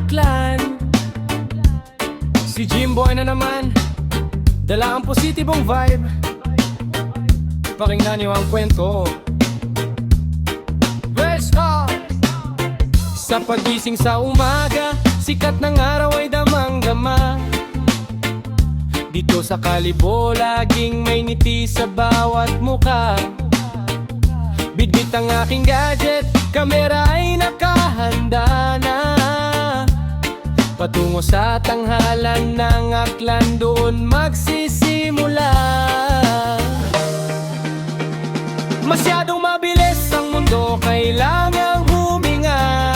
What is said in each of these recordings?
aklan. Si Jimboy na naman, dala ang positibong vibe. Pakinggan niyo ang kwento. Sa pagising sa umaga, sikat ng araw ay damang-dama. Dito sa Kalibo, laging may ngiti sa bawat muka. Bitbit ang aking gadget, kamera ay nakahanda na. Patungo sa tanghalan ng aklan, doon magsisimula. Masyadong mabilis ang mundo, kailangang huminga.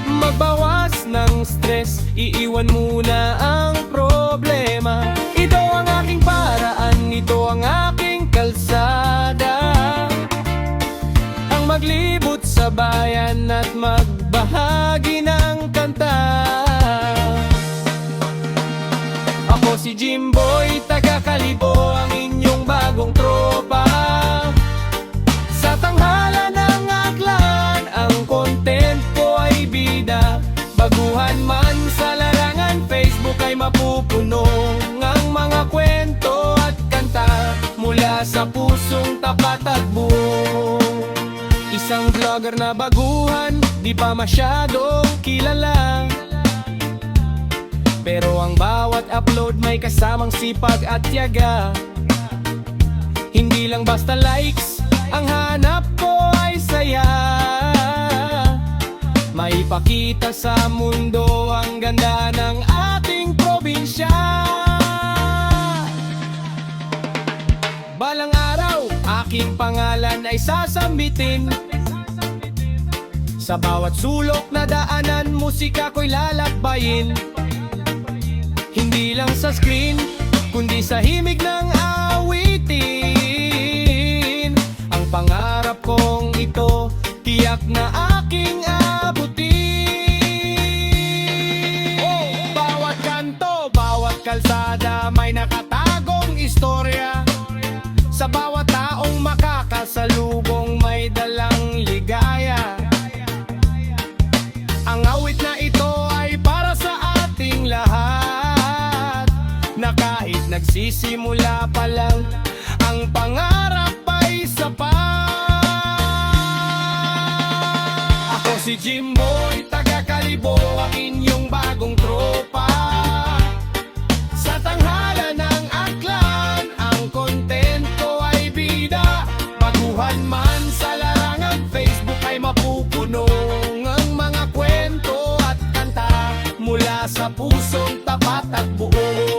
Magbawas ng stress, iiwan muna ang problema. Ito ang aking paraan, ito ang aking kalsada. Ang maglibot sa bayan at magbahagi ng kanta. Ako si Jimboy, taga Kalibo, ang inyong bagong tropa. Sa tanghalan ng aklan, ang content ko ay bida. Baguhan man sa larangan, Facebook ay mapupuno ang mga kwento at kanta mula sa pusong tapat at buo. Isang vlogger na baguhan, di pa masyadong kilala. Pero ang bawat upload may kasamang sipag at tiyaga. Hindi lang basta likes, ang hanap ko ay saya. Maipakita sa mundo ang ganda ng ating probinsya. Balang araw, aking pangalan ay sasambitin. Sa bawat sulok na daanan, musika ko'y lalakbayin. Hindi lang sa screen, kundi sa himig ng awitin. Ang pangarap kong ito, tiyak na aking abutin. Bawat kanto, bawat kalsada, may nakatagong istorya. Sa bawat taong makakasalubong, may dalang ligaya. Ang awit na ito ay para sa ating lahat, na kahit nagsisimula pa lang, ang pangarap ay sapat. Ako si Jimboy, taga Kalibo, ang inyong bagong tropa. Sa tanghalan ng aklan, ang content ko ay bida. Baguhan man sa larangan, Facebook ay mapupuno ang mga kwento at kanta mula sa pusong tapat at buo.